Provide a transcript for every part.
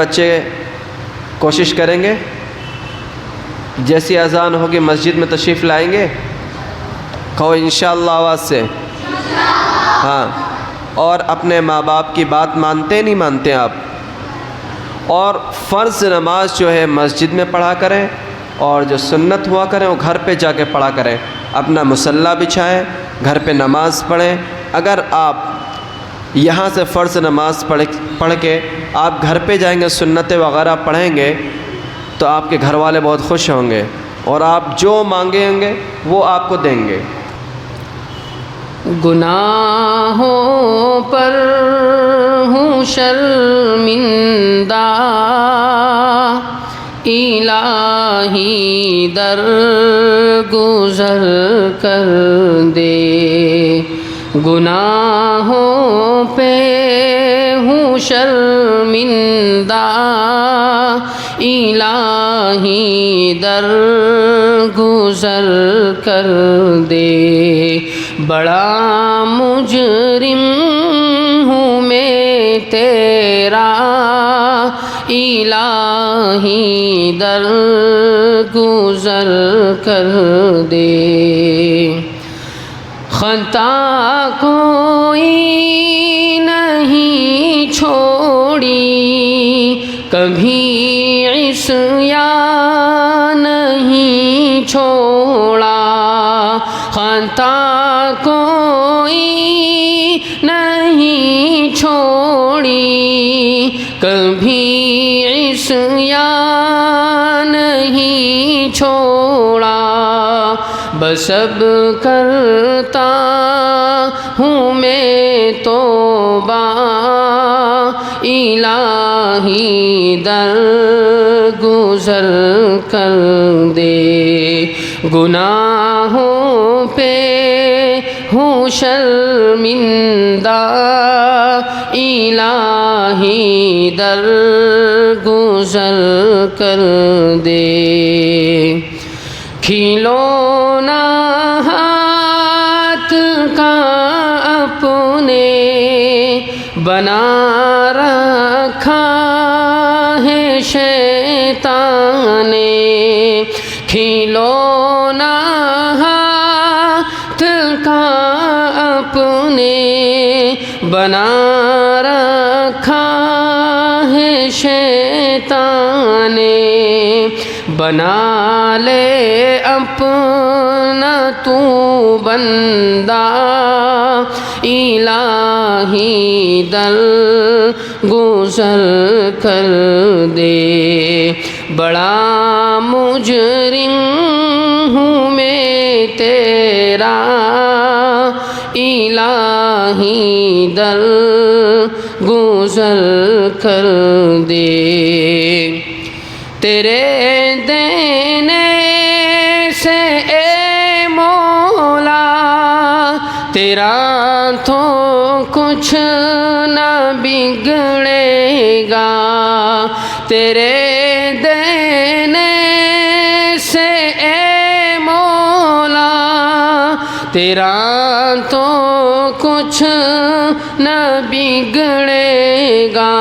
بچے کوشش کریں گے جیسی اذان ہوگی مسجد میں تشریف لائیں گے؟ کہو انشاءاللہ آواز سے ہاں۔ اور اپنے ماں باپ کی بات مانتے نہیں مانتے آپ؟ اور فرض نماز جو ہے مسجد میں پڑھا کریں، اور جو سنت ہوا کریں وہ گھر پہ جا کے پڑھا کریں۔ اپنا مصلی بچھائیں، گھر پہ نماز پڑھیں۔ اگر آپ یہاں سے فرض نماز پڑھ کے آپ گھر پہ جائیں گے، سنتیں وغیرہ پڑھیں گے، تو آپ کے گھر والے بہت خوش ہوں گے، اور آپ جو مانگیں گے وہ آپ کو دیں گے۔ گناہوں پر ہوں شرمندہ، الہی در گزر کر دے۔ گناہوں پہ ہوں شرمندہ، الہی در گزر کر دے۔ بڑا مجرم ہوں میں تیرا، الہی در گزر کر دے۔ خطا کوئی نہیں چھوڑی، کبھی عصیان نہیں چھوڑا۔ خطا کوئی نہیں چھوڑی، کبھی عصیان نہیں چھوڑا۔ بس اب کرتا ہوں میں توبہ، الہی در گزر کر دے۔ گناہوں پہ ہوں شرمندہ، الہی در گزر کر دے۔ کھلونا ہاتھ کا اپنے بنا رکھا ہے شیطان نے۔ کھلونا ہاتھ کا اپنے بنا رکھا ہے شیطان نے۔ بنا لے اپنا تو بندہ، الہی در گزر کر دے۔ بڑا مجرم ہوں میں تیرا، الہی در گزر کر دے۔ تیرے دینے سے اے مولا، تیرا تو کچھ نہ بگڑے گا۔ تیرے دینے سے اے مولا، تیرا تو کچھ نہ بگڑے گا،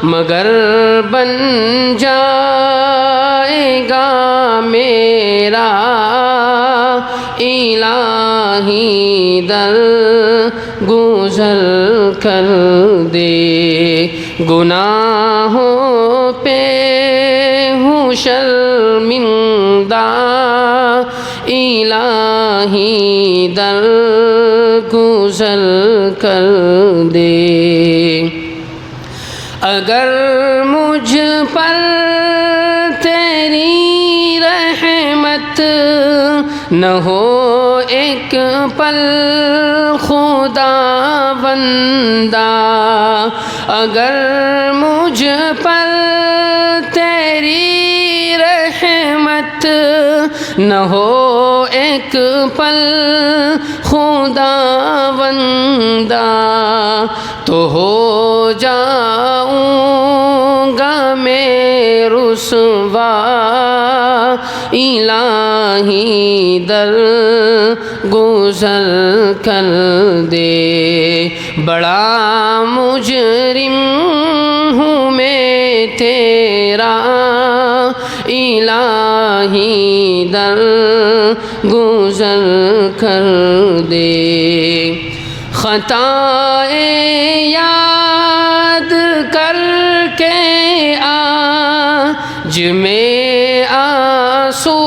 مگر بن جائے گا میرا، الہی در گزر کر دے۔ گناہوں پہ ہوں شرمندہ، الہی در گزر کر دے۔ اگر مجھ پر تیری رحمت نہ ہو ایک پل خدا بندہ، اگر مجھ پر تیری رحمت نہ ہو ایک پل خدا بندہ، تو ہو جاؤں گا میں رسوا، الہی در گزر کر دے۔ بڑا مجرم ہوں میں تیرا الہی در گزر کر دے خطائیں یاد کر کے آج میں آنسو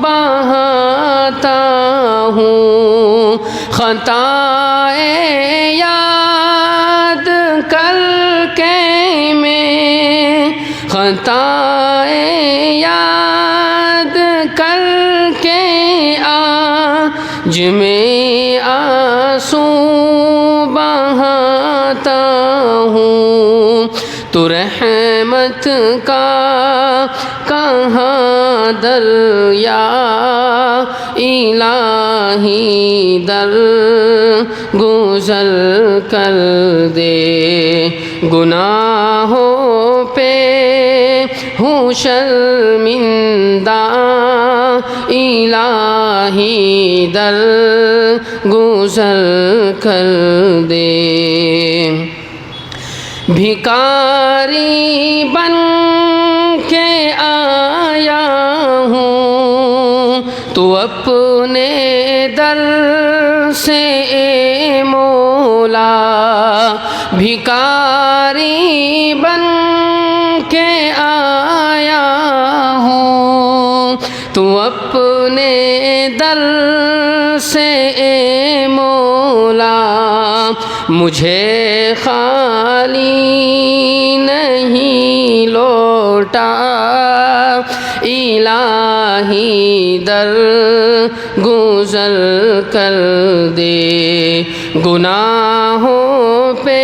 بہاتا ہوں خطائیں یاد کر کے میں خطائیں یاد کر کے آج میں آنسو بہاتا ہوں تو رحمت کا کہاں دریا الہی در گزر کر دے گناہوں پہ ہوں شرمندہ الہی در گزر کر دے بھکاری بن کے آیا ہوں تو اپنے در سے اے مولا بھکاری بن کے آیا ہوں تو اپنے در سے اے مولا مجھے خالی نہیں لوٹا الہی در گزر کر دے گناہوں پہ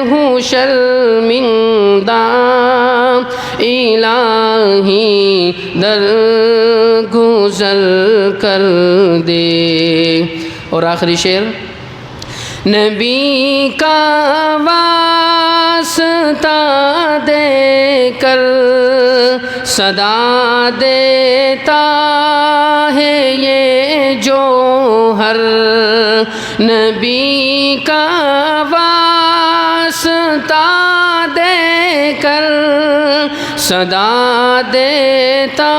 ہوں شرمندہ الہی در گزر کر دے اور آخری شعر نبی کا واسطہ دے کر صدا دیتا ہے یہ جوہر نبی کا واسطہ دے کر صدا دیتا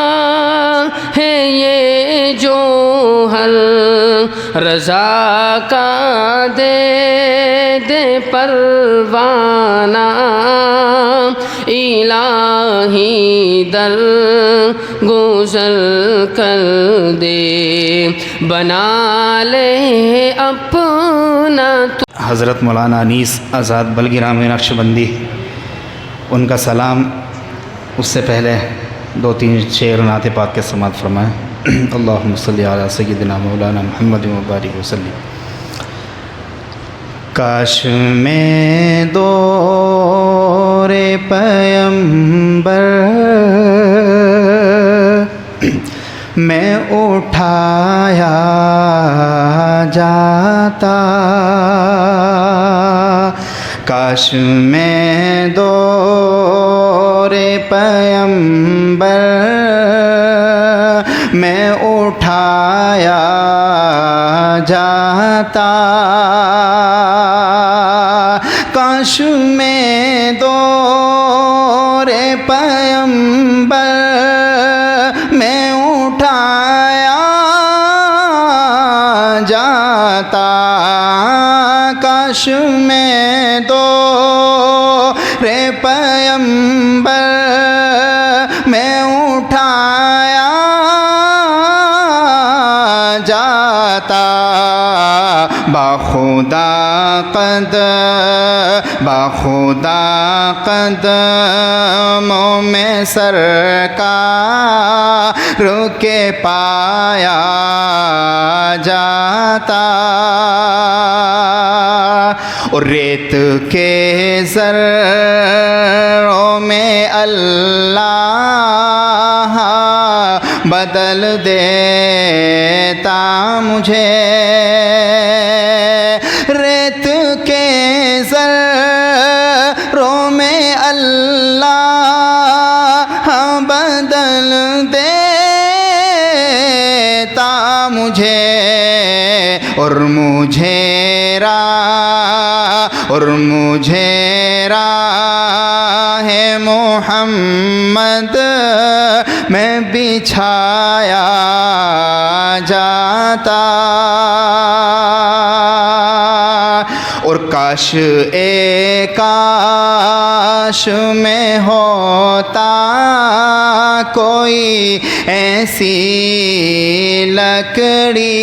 ہے یہ جوہر رضا کا دے دے پروانہ الہی در گزر کر دے بنا لے اپنا حضرت مولانا انیس آزاد بلگی رامی نقشبندی ان کا سلام اس سے پہلے 2-3 شعر نعت پاک کے سماعت فرمائیں اللہم صلی علی سیدنا مولانا محمد مبارک وسلم کاش میں دور پیمبر میں اٹھایا جاتا کاش میں دور پیمبر میں اٹھایا جاتا کاش میں دور پیمبر میں اٹھایا جاتا کاش میں دور پیمبر میں اٹھایا جاتا بخدا قدموں میں سرکار کے پایا جاتا اور ریت کے ذروں میں اللہ بدل دیتا مجھے ریت کے ذروں میں اللہ بدل دیتا مجھے اور مجھے راہ محمد میں بچھایا جاتا، اور کاش کاش میں ہوتا کوئی ایسی لکڑی،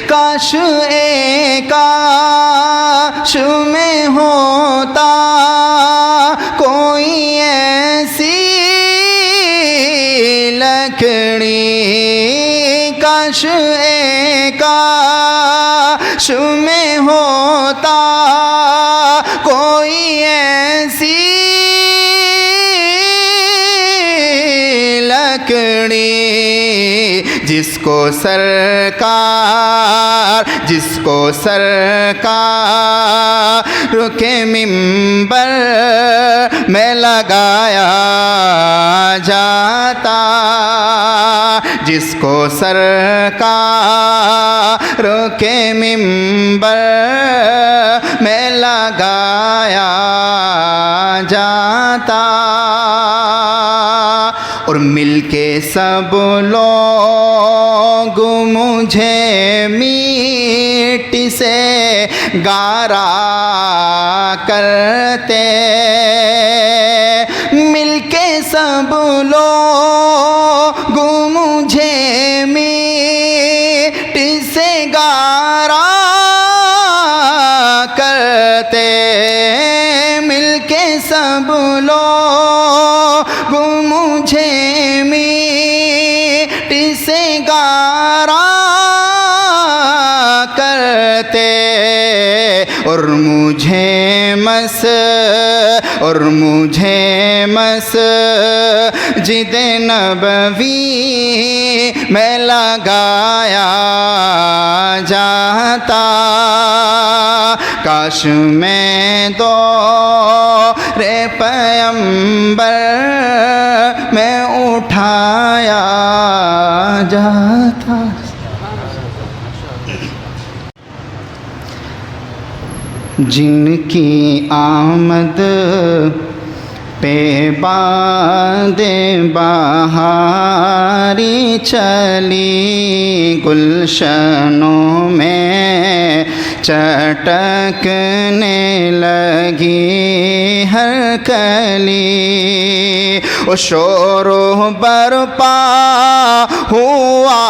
کاش کاش میں ہوتا کوئی ایسی لکڑی، کاش کاش میں ہوتا کوئی ایسی لکڑی، جس کو سرکار کے منبر میں لگایا جاتا، جس کو سرکار کے منبر میں لگایا جاتا، اور مل کے سب لوگ مجھے مٹی سے گارا کرتے، مل کے سب لوگ مجھے مٹی سے گارا کرتے، مل کے سب لوگ مجھے مٹی سے گارا کرتے، اور مجھے مسجد نبوی میں لگایا جاتا، کاش میں دور پیمبر میں اٹھایا جاتا۔ جن کی آمد پہ باد بہاری چلی، گلشنوں میں چٹکنے لگی ہر کلی، وہ شور و برپا ہوا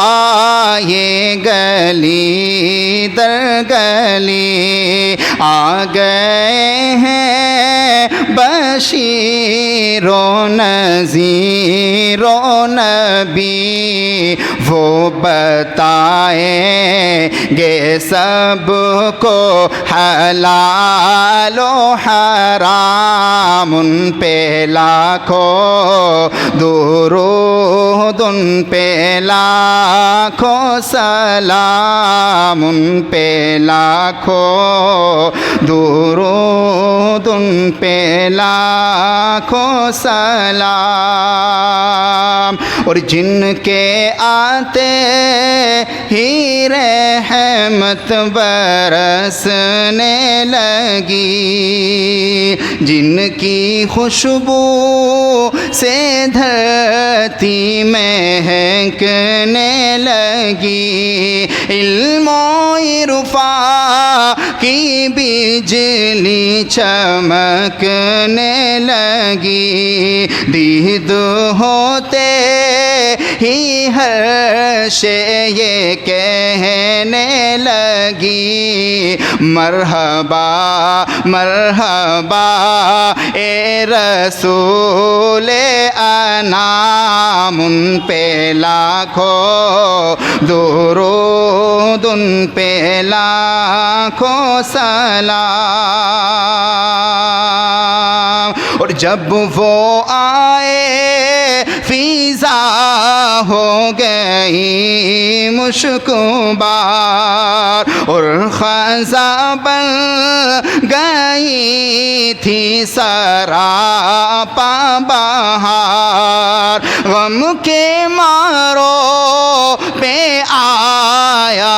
یہ گلی در گلی، آ گئے ہیں بشیر و نذیر و نبی، وہ بتائیں گے سب کو حلال و حرام، ان پہ لاکھوں درود، ان پہ لاکھوں سلام، ان پہ لاکھوں درود، ان پہ لاکھوں سلام، اور جن کے آتے ہی رحمت برسنے لگی، جن کی خوشبو سے دھرتی مہکنے لگی، علم و عرفان کی بجلی چمکنے لگی، دید ہوتے ہی ہر شے یہ کہنے لگی، مرحبا مرحبا اے رسول انام، ان پہ لاکھوں درود، ان پہ لاکھوں سلام، اور جب وہ آئے فضا ہو گئی مشکبار، اور خزاں بن گئی تھی سراپا بہار، غم کے مارو پہ آیا